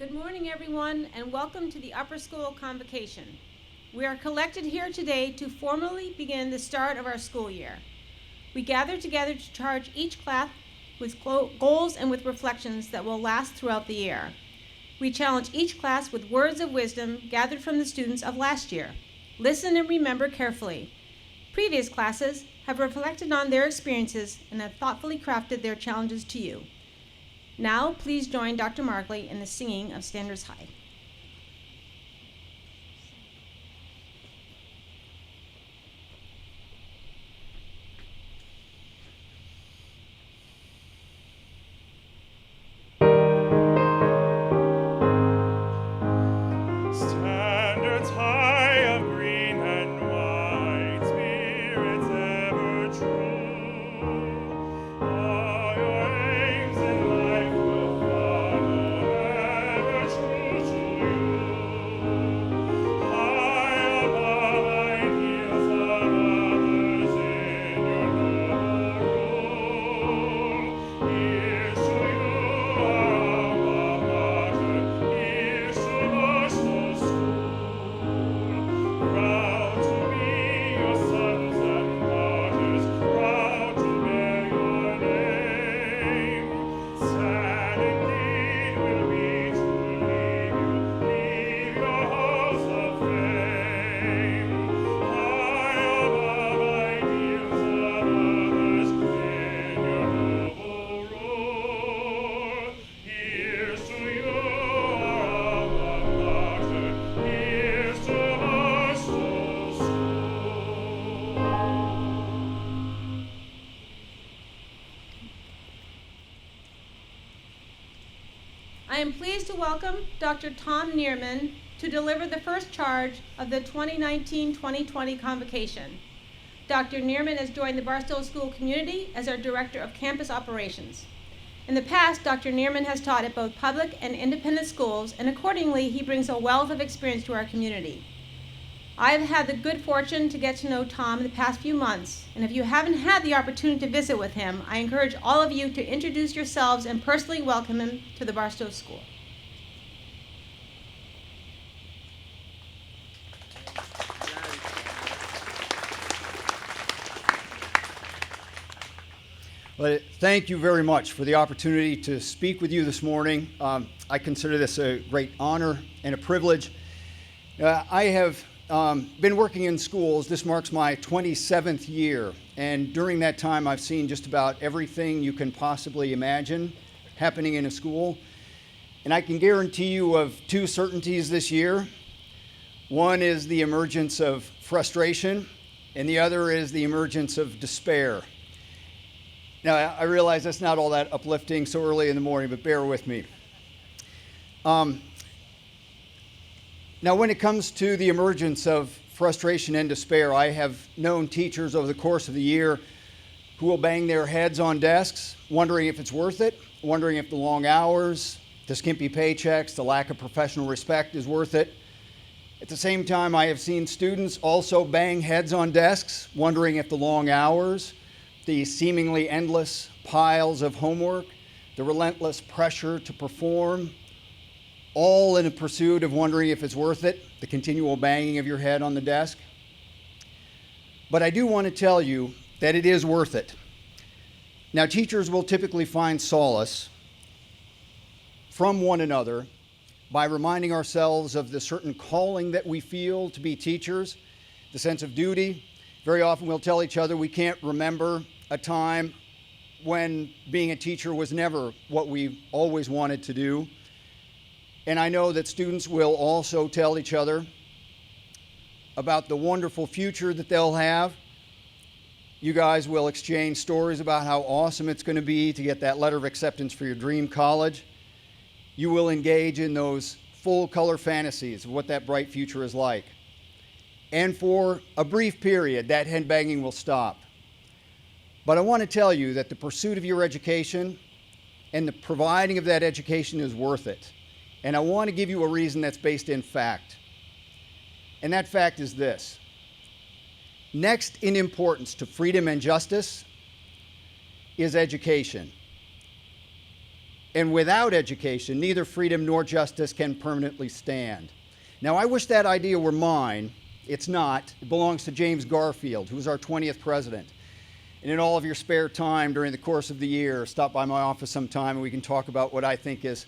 Good morning, everyone, and welcome to the Upper School Convocation. We are collected here today to formally begin the start of our school year. We gather together to charge each class with goals and with reflections that will last throughout the year. We challenge each class with words of wisdom gathered from the students of last year. Listen and remember carefully. Previous classes have reflected on their experiences and have thoughtfully crafted their challenges to you. Now, please join Dr. Markley in the singing of Standards High. Standards high of green and white, spirits ever true. All your aims in life will follow, ever true to you. High above ideals of others in your noble rule. Here's to you, our alma mater. Here's to Barstow School. Proud to be your sons and daughters, proud to bear your name. Sad indeed will be to leave your halls of fame. High above ideals of others in your noble rule. Here's to you, our alma mater. Here's to Barstow School. I am pleased to welcome Dr. Tom Neerman to deliver the first charge of the 2019-2020 Convocation. Dr. Neerman has joined the Barstow School community as our Director of Campus Operations. In the past, Dr. Neerman has taught at both public and independent schools, and accordingly, he brings a wealth of experience to our community. I have had the good fortune to get to know Tom in the past few months, and if you haven't had the opportunity to visit with him, I encourage all of you to introduce yourselves and personally welcome him to the Barstow School. Well, thank you very much for the opportunity to speak with you this morning. I consider this a great honor and a privilege. I have been working in schools. This marks my 27th year, and during that time I've seen just about everything you can possibly imagine happening in a school. And I can guarantee you of two certainties this year. One is the emergence of frustration, and the other is the emergence of despair. Now, I realize that's not all that uplifting so early in the morning, but bear with me. Now, when it comes to the emergence of frustration and despair, I have known teachers over the course of the year who will bang their heads on desks, wondering if it's worth it, wondering if the long hours, the skimpy paychecks, the lack of professional respect is worth it. At the same time, I have seen students also bang heads on desks, wondering if the long hours, the seemingly endless piles of homework, the relentless pressure to perform, all in a pursuit of wondering if it's worth it, the continual banging of your head on the desk. But I do want to tell you that it is worth it. Now, teachers will typically find solace from one another by reminding ourselves of the certain calling that we feel to be teachers, the sense of duty. Very often we'll tell each other we can't remember a time when being a teacher was never what we always wanted to do. And I know that students will also tell each other about the wonderful future that they'll have. You guys will exchange stories about how awesome it's going to be to get that letter of acceptance for your dream college. You will engage in those full color fantasies of what that bright future is like. And for a brief period, that head banging will stop. But I want to tell you that the pursuit of your education and the providing of that education is worth it. And I want to give you a reason that's based in fact. And that fact is this. Next in importance to freedom and justice is education. And without education, neither freedom nor justice can permanently stand. Now, I wish that idea were mine. It's not. It belongs to James Garfield, who was our 20th president. And in all of your spare time during the course of the year, stop by my office sometime and we can talk about what I think is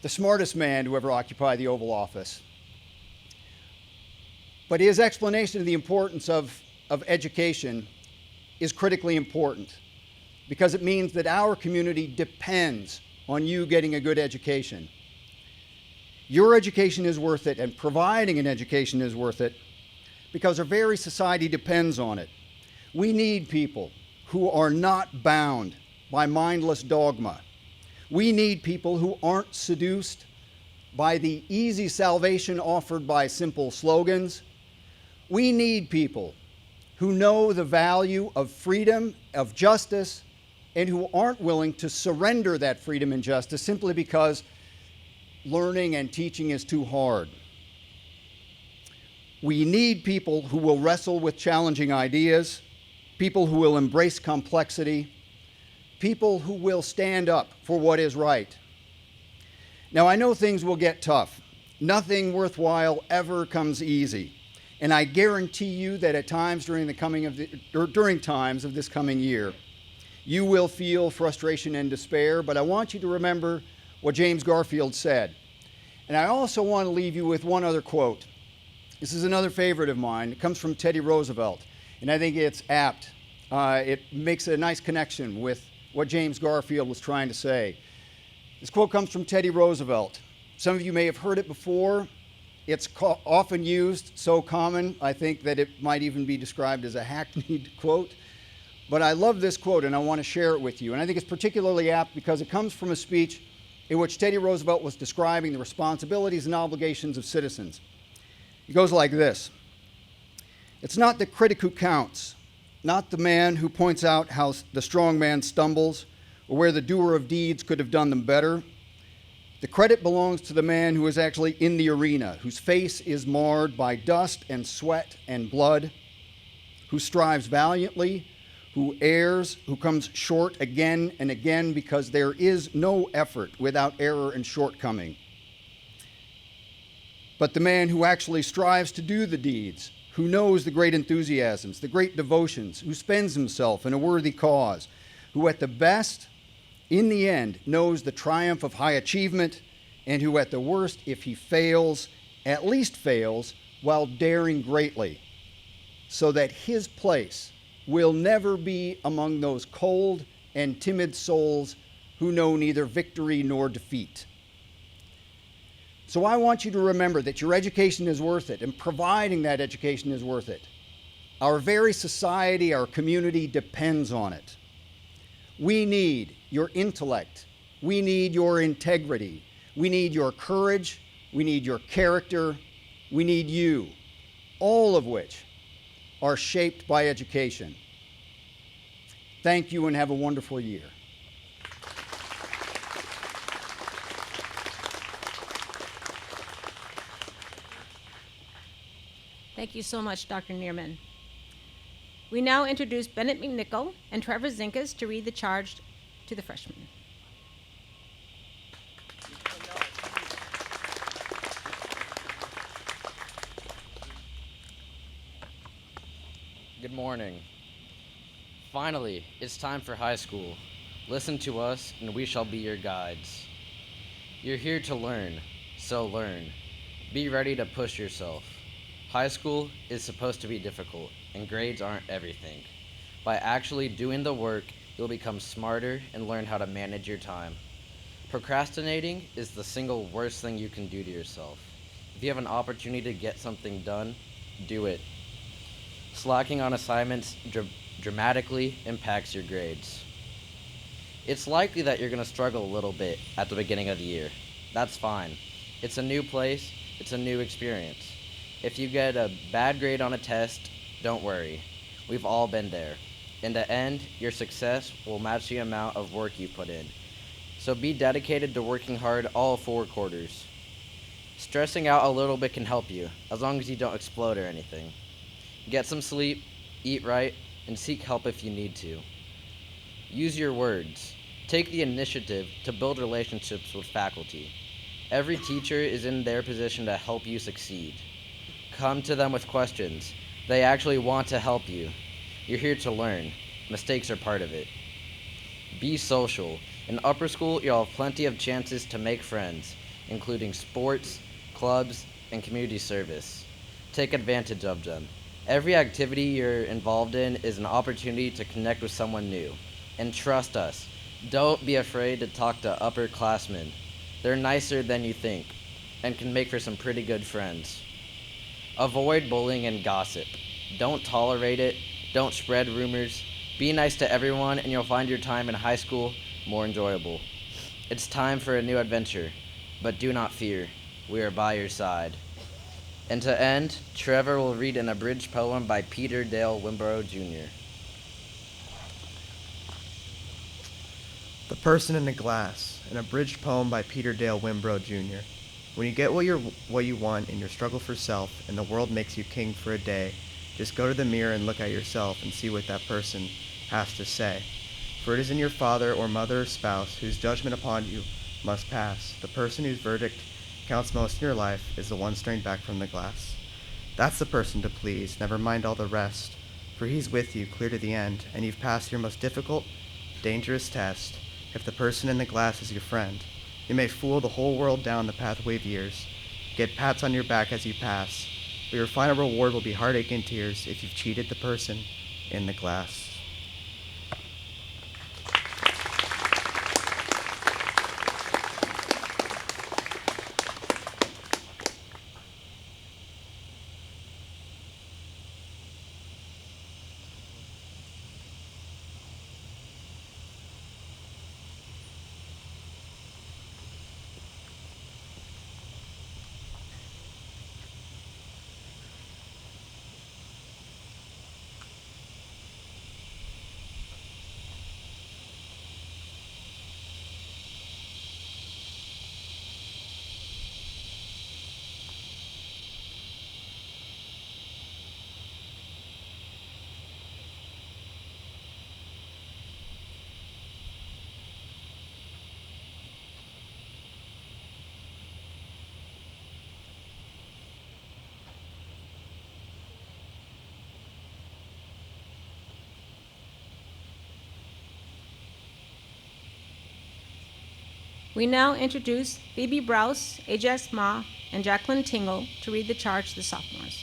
the smartest man to ever occupy the Oval Office. But his explanation of the importance of education is critically important because it means that our community depends on you getting a good education. Your education is worth it, and providing an education is worth it because our very society depends on it. We need people who are not bound by mindless dogma. We need people who aren't seduced by the easy salvation offered by simple slogans. We need people who know the value of freedom, of justice, and who aren't willing to surrender that freedom and justice simply because learning and teaching is too hard. We need people who will wrestle with challenging ideas, people who will embrace complexity, people who will stand up for what is right. Now, I know things will get tough. Nothing worthwhile ever comes easy. And I guarantee you that at times during times of this coming year, you will feel frustration and despair, but I want you to remember what James Garfield said. And I also want to leave you with one other quote. This is another favorite of mine. It comes from Teddy Roosevelt, and I think it's apt. It makes a nice connection with what James Garfield was trying to say. This quote comes from Teddy Roosevelt. Some of you may have heard it before. It's often used, so common, I think, that it might even be described as a hackneyed quote. But I love this quote, and I want to share it with you. And I think it's particularly apt because it comes from a speech in which Teddy Roosevelt was describing the responsibilities and obligations of citizens. It goes like this. It's not the critic who counts, not the man who points out how the strong man stumbles or where the doer of deeds could have done them better. The credit belongs to the man who is actually in the arena, whose face is marred by dust and sweat and blood, who strives valiantly, who errs, who comes short again and again because there is no effort without error and shortcoming. But the man who actually strives to do the deeds, who knows the great enthusiasms, the great devotions, who spends himself in a worthy cause, who at the best, in the end, knows the triumph of high achievement, and who at the worst, if he fails, at least fails while daring greatly, so that his place will never be among those cold and timid souls who know neither victory nor defeat. So I want you to remember that your education is worth it, and providing that education is worth it. Our very society, our community depends on it. We need your intellect. We need your integrity. We need your courage. We need your character. We need you, all of which are shaped by education. Thank you and have a wonderful year. Thank you so much, Dr. Neerman. We now introduce Bennett McNichol and Trevor Zinkas to read the charge to the freshmen. Good morning. Finally, it's time for high school. Listen to us, and we shall be your guides. You're here to learn, so learn. Be ready to push yourself. High school is supposed to be difficult, and grades aren't everything. By actually doing the work, you'll become smarter and learn how to manage your time. Procrastinating is the single worst thing you can do to yourself. If you have an opportunity to get something done, do it. Slacking on assignments dramatically impacts your grades. It's likely that you're going to struggle a little bit at the beginning of the year. That's fine. It's a new place, it's a new experience. If you get a bad grade on a test, don't worry. We've all been there. In the end, your success will match the amount of work you put in. So be dedicated to working hard all 4 quarters. Stressing out a little bit can help you, as long as you don't explode or anything. Get some sleep, eat right, and seek help if you need to. Use your words. Take the initiative to build relationships with faculty. Every teacher is in their position to help you succeed. Come to them with questions. They actually want to help you. You're here to learn. Mistakes are part of it. Be social. In upper school, you'll have plenty of chances to make friends, including sports, clubs, and community service. Take advantage of them. Every activity you're involved in is an opportunity to connect with someone new. And trust us, don't be afraid to talk to upperclassmen. They're nicer than you think and can make for some pretty good friends. Avoid bullying and gossip. Don't tolerate it. Don't spread rumors. Be nice to everyone and you'll find your time in high school more enjoyable. It's time for a new adventure, but do not fear. We are by your side. And to end, Trevor will read an abridged poem by Peter Dale Wimborough Jr. The Person in the Glass, an abridged poem by Peter Dale Wimborough Jr. When you get what you want in your struggle for self and the world makes you king for a day, just go to the mirror and look at yourself and see what that person has to say. For it is in your father or mother or spouse whose judgment upon you must pass. The person whose verdict counts most in your life is the one staring back from the glass. That's the person to please, never mind all the rest, for he's with you clear to the end, and you've passed your most difficult, dangerous test. If the person in the glass is your friend, you may fool the whole world down the pathway of years, get pats on your back as you pass, but your final reward will be heartache and tears if you've cheated the person in the glass. We now introduce Phoebe Browse, Ajax Ma, and Jacqueline Tingle to read the charge to the sophomores.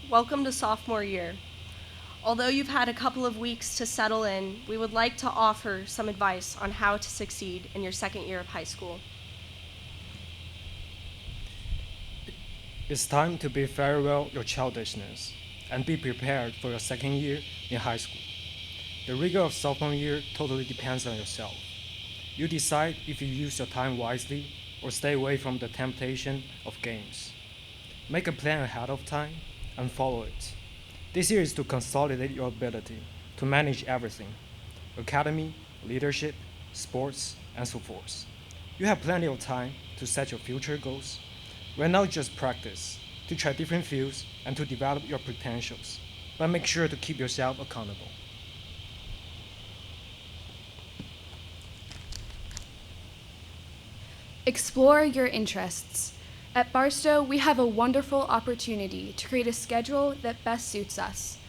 Welcome to sophomore year. Although you've had a couple of weeks to settle in, we would like to offer some advice on how to succeed in your second year of high school. It's time to be farewell your childishness and be prepared for your second year in high school. The rigor of sophomore year totally depends on yourself. You decide if you use your time wisely or stay away from the temptation of games. Make a plan ahead of time and follow it. This year is to consolidate your ability to manage everything: academy, leadership, sports, and so forth. You have plenty of time to set your future goals. Right now, just practice, to try different fields and to develop your potentials, but make sure to keep yourself accountable. Explore your interests. At Barstow, we have a wonderful opportunity to create a schedule that best suits us.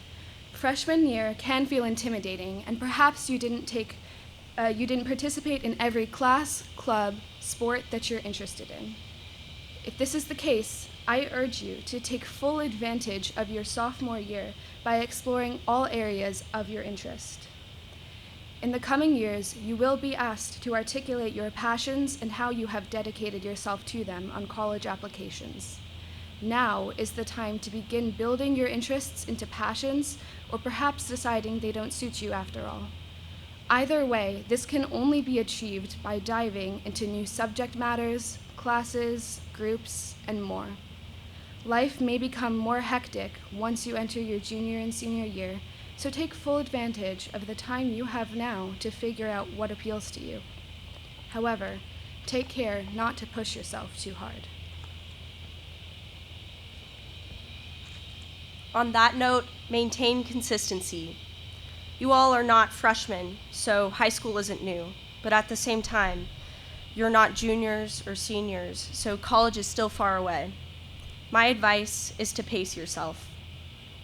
Freshman year can feel intimidating, and perhaps you didn't participate in every class, club, sport that you're interested in. If this is the case, I urge you to take full advantage of your sophomore year by exploring all areas of your interest. In the coming years, you will be asked to articulate your passions and how you have dedicated yourself to them on college applications. Now is the time to begin building your interests into passions, or perhaps deciding they don't suit you after all. Either way, this can only be achieved by diving into new subject matters, classes, groups, and more. Life may become more hectic once you enter your junior and senior year, so take full advantage of the time you have now to figure out what appeals to you. However, take care not to push yourself too hard. On that note, maintain consistency. You all are not freshmen, so high school isn't new, but at the same time, you're not juniors or seniors, so college is still far away. My advice is to pace yourself.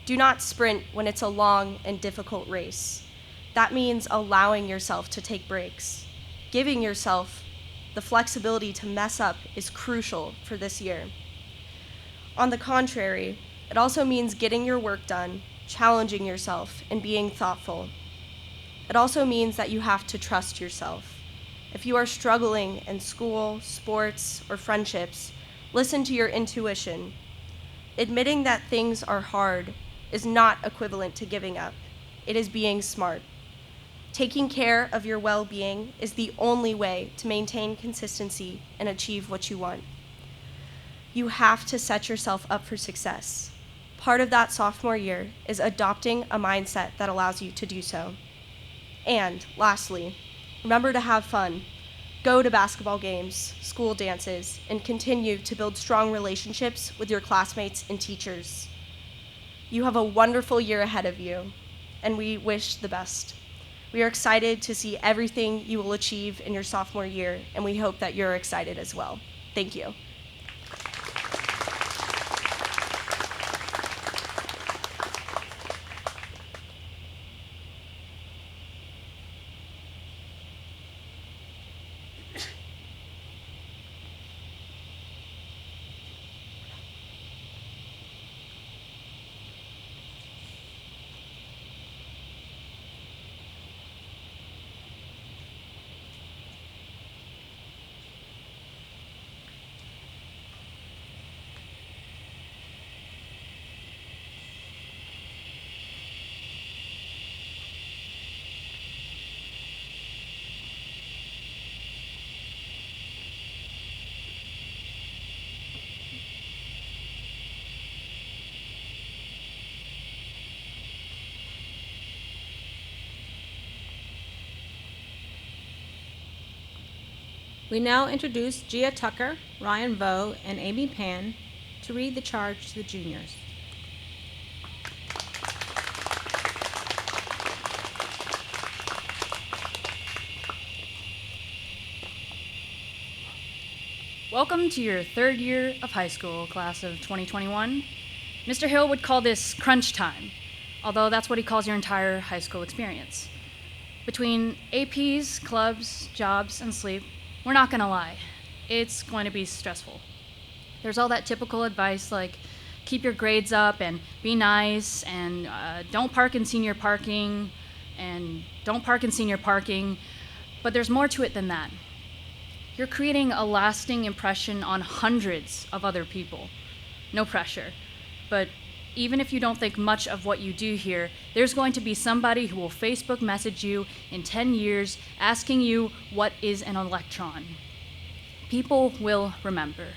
Do not sprint when it's a long and difficult race. That means allowing yourself to take breaks. Giving yourself the flexibility to mess up is crucial for this year. On the contrary, it also means getting your work done, challenging yourself, and being thoughtful. It also means that you have to trust yourself. If you are struggling in school, sports, or friendships, listen to your intuition. Admitting that things are hard is not equivalent to giving up. It is being smart. Taking care of your well-being is the only way to maintain consistency and achieve what you want. You have to set yourself up for success. Part of that sophomore year is adopting a mindset that allows you to do so. And lastly, remember to have fun. Go to basketball games, school dances, and continue to build strong relationships with your classmates and teachers. You have a wonderful year ahead of you, and we wish the best. We are excited to see everything you will achieve in your sophomore year, and we hope that you're excited as well. Thank you. We now introduce Gia Tucker, Ryan Vo, and Amy Pan to read the charge to the juniors. Welcome to your third year of high school, class of 2021. Mr. Hill would call this crunch time, although that's what he calls your entire high school experience. Between APs, clubs, jobs, and sleep, we're not gonna lie, it's going to be stressful. There's all that typical advice like keep your grades up and be nice and don't park in senior parking and don't park in senior parking, but there's more to it than that. You're creating a lasting impression on hundreds of other people. No pressure, but even if you don't think much of what you do here, there's going to be somebody who will Facebook message you in 10 years asking you what is an electron. People will remember.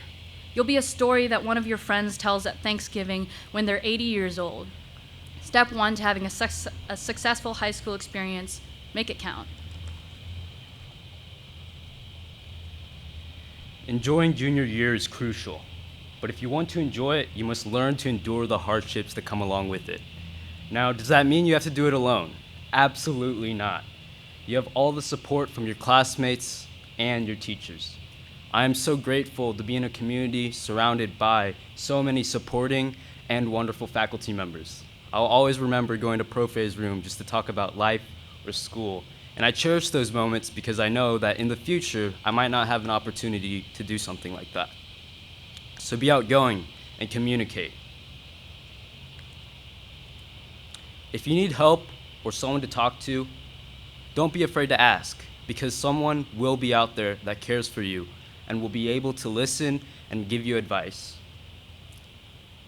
You'll be a story that one of your friends tells at Thanksgiving when they're 80 years old. Step one to having a successful high school experience, make it count. Enjoying junior year is crucial, but if you want to enjoy it, you must learn to endure the hardships that come along with it. Now, does that mean you have to do it alone? Absolutely not. You have all the support from your classmates and your teachers. I am so grateful to be in a community surrounded by so many supporting and wonderful faculty members. I'll always remember going to Profe's room just to talk about life or school. And I cherish those moments because I know that in the future, I might not have an opportunity to do something like that. So be outgoing and communicate. If you need help or someone to talk to, don't be afraid to ask, because someone will be out there that cares for you and will be able to listen and give you advice.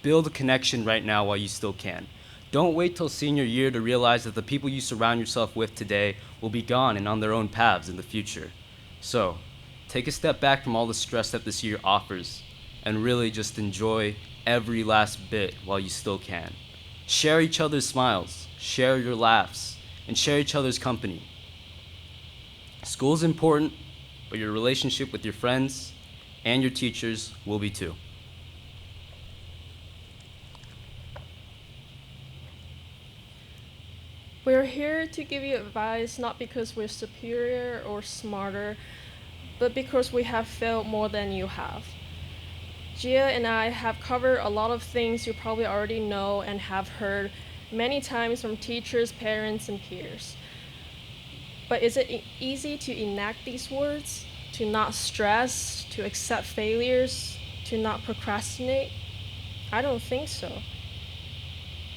Build a connection right now while you still can. Don't wait till senior year to realize that the people you surround yourself with today will be gone and on their own paths in the future. So, take a step back from all the stress that this year offers and really just enjoy every last bit while you still can. Share each other's smiles, share your laughs, and share each other's company. School's important, but your relationship with your friends and your teachers will be too. We're here to give you advice not because we're superior or smarter, but because we have failed more than you have. Gia and I have covered a lot of things you probably already know and have heard many times from teachers, parents, and peers. But is it easy to enact these words? To not stress, to accept failures, to not procrastinate? I don't think so.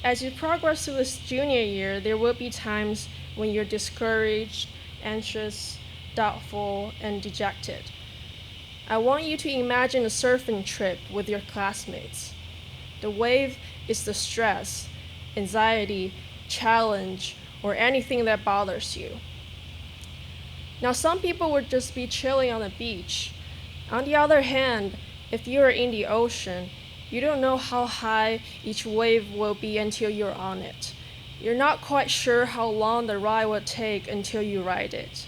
As you progress through this junior year, there will be times when you're discouraged, anxious, doubtful, and dejected. I want you to imagine a surfing trip with your classmates. The wave is the stress, anxiety, challenge, or anything that bothers you. Now, some people would just be chilling on the beach. On the other hand, if you're in the ocean, you don't know how high each wave will be until you're on it. You're not quite sure how long the ride will take until you ride it.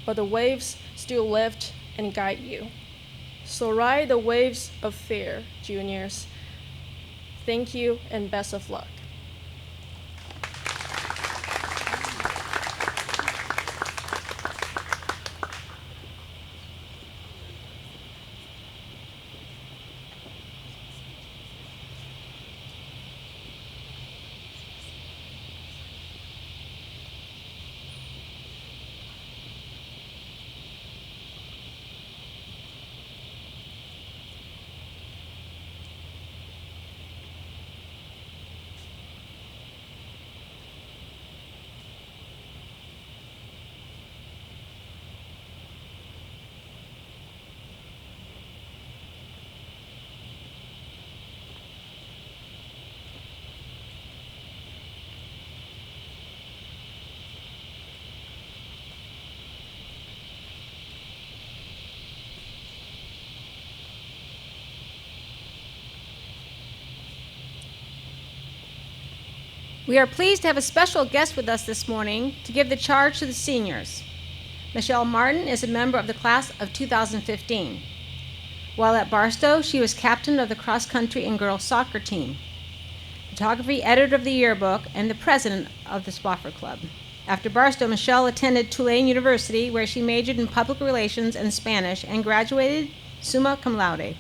But the waves still lift and guide you. So ride the waves of fear, juniors. Thank you and best of luck. We are pleased to have a special guest with us this morning to give the charge to the seniors. Michelle Martin is a member of the class of 2015. While at Barstow, she was captain of the cross-country and girls soccer team, photography editor of the yearbook, and the president of the Spofford Club. After Barstow, Michelle attended Tulane University, where she majored in public relations and Spanish and graduated summa cum laude.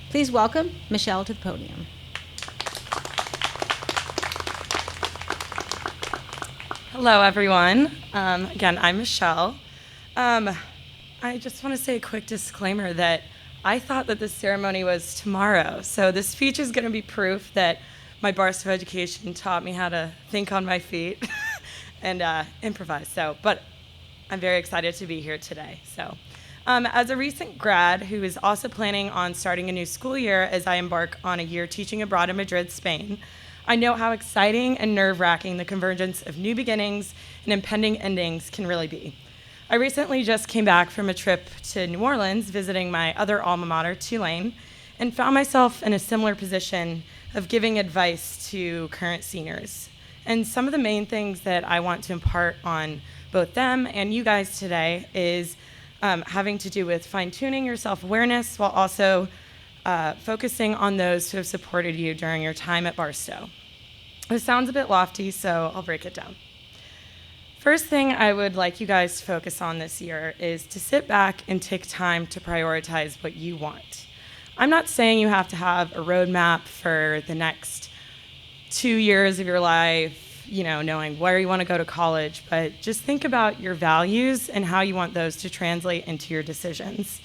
Please welcome Michelle to the podium. Hello, everyone. Again, I'm Michelle. I just want to say a quick disclaimer that I thought that this ceremony was tomorrow. So this speech is going to be proof that my Barstow education taught me how to think on my feet and improvise. But I'm very excited to be here today. As a recent grad who is also planning on starting a new school year as I embark on a year teaching abroad in Madrid, Spain, I know how exciting and nerve-wracking the convergence of new beginnings and impending endings can really be. I recently just came back from a trip to New Orleans visiting my other alma mater, Tulane, and found myself in a similar position of giving advice to current seniors. And some of the main things that I want to impart on both them and you guys today is having to do with fine-tuning your self-awareness while also focusing on those who have supported you during your time at Barstow. This sounds a bit lofty, so I'll break it down. First thing I would like you guys to focus on this year is to sit back and take time to prioritize what you want. I'm not saying you have to have a roadmap for the next 2 years of your life, knowing where you want to go to college, but just think about your values and how you want those to translate into your decisions.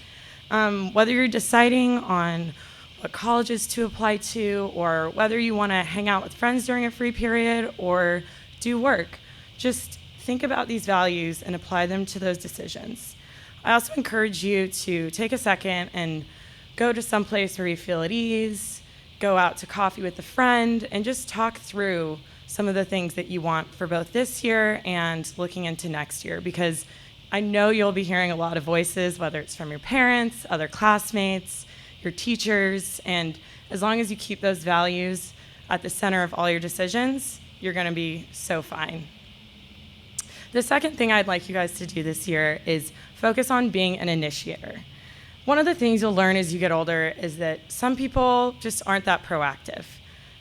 Whether you're deciding on what colleges to apply to, or whether you want to hang out with friends during a free period or do work, just think about these values and apply them to those decisions. I also encourage you to take a second and go to some place where you feel at ease, go out to coffee with a friend, and just talk through some of the things that you want for both this year and looking into next year, because I know you'll be hearing a lot of voices, whether it's from your parents, other classmates, your teachers, and as long as you keep those values at the center of all your decisions, you're going to be so fine. The second thing I'd like you guys to do this year is focus on being an initiator. One of the things you'll learn as you get older is that some people just aren't that proactive.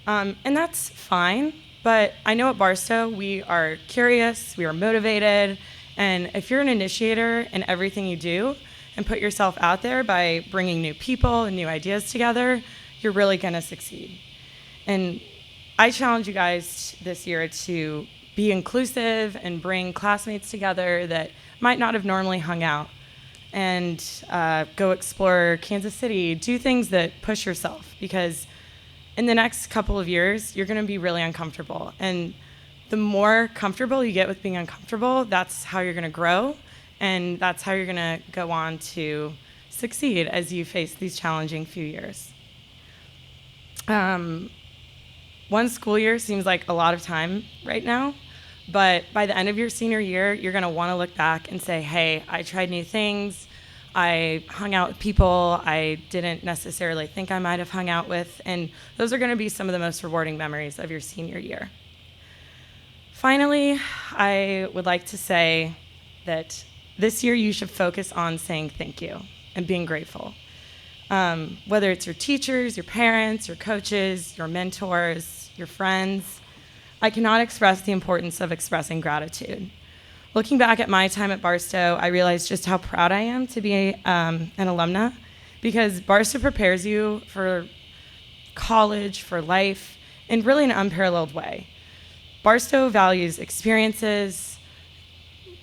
And that's fine, but I know at Barstow we are curious, we are motivated, and if you're an initiator in everything you do and put yourself out there by bringing new people and new ideas together, you're really gonna succeed. And I challenge you guys this year to be inclusive and bring classmates together that might not have normally hung out, and go explore Kansas City, do things that push yourself, because in the next couple of years, you're gonna be really uncomfortable. And the more comfortable you get with being uncomfortable, that's how you're gonna grow, and that's how you're gonna go on to succeed as you face these challenging few years. One school year seems like a lot of time right now, but by the end of your senior year, you're gonna wanna look back and say, hey, I tried new things, I hung out with people I didn't necessarily think I might have hung out with, and those are gonna be some of the most rewarding memories of your senior year. Finally, I would like to say that this year you should focus on saying thank you and being grateful. Whether it's your teachers, your parents, your coaches, your mentors, your friends, I cannot express the importance of expressing gratitude. Looking back at my time at Barstow, I realized just how proud I am to be an alumna, because Barstow prepares you for college, for life, in really an unparalleled way. Barstow values experiences,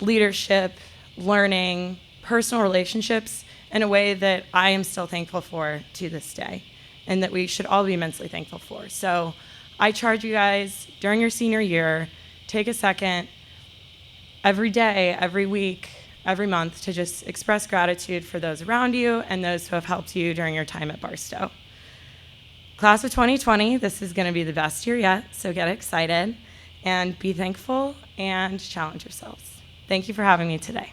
leadership, learning, personal relationships in a way that I am still thankful for to this day, and that we should all be immensely thankful for. So I charge you guys, during your senior year, take a second every day, every week, every month to just express gratitude for those around you and those who have helped you during your time at Barstow. Class of 2020, this is gonna be the best year yet, so get excited and be thankful and challenge yourselves. Thank you for having me today.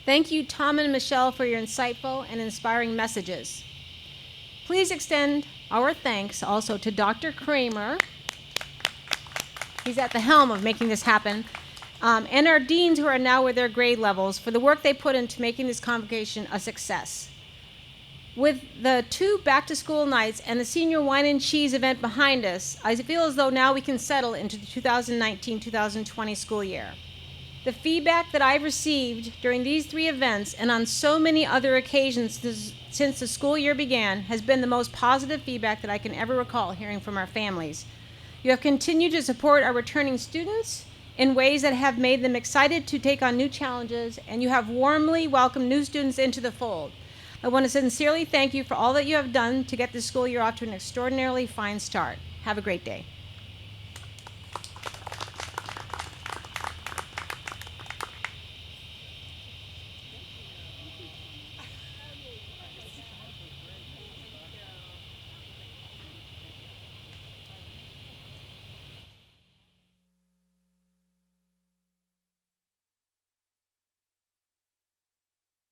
Thank you, Tom and Michelle, for your insightful and inspiring messages. Please extend our thanks also to Dr. Kramer. He's at the helm of making this happen. And our deans who are now with their grade levels for the work they put into making this convocation a success. With the 2 back-to-school nights and the senior wine and cheese event behind us, I feel as though now we can settle into the 2019-2020 school year. The feedback that I've received during these 3 events and on so many other occasions since the school year began has been the most positive feedback that I can ever recall hearing from our families. You have continued to support our returning students in ways that have made them excited to take on new challenges, and you have warmly welcomed new students into the fold. I want to sincerely thank you for all that you have done to get this school year off to an extraordinarily fine start. Have a great day.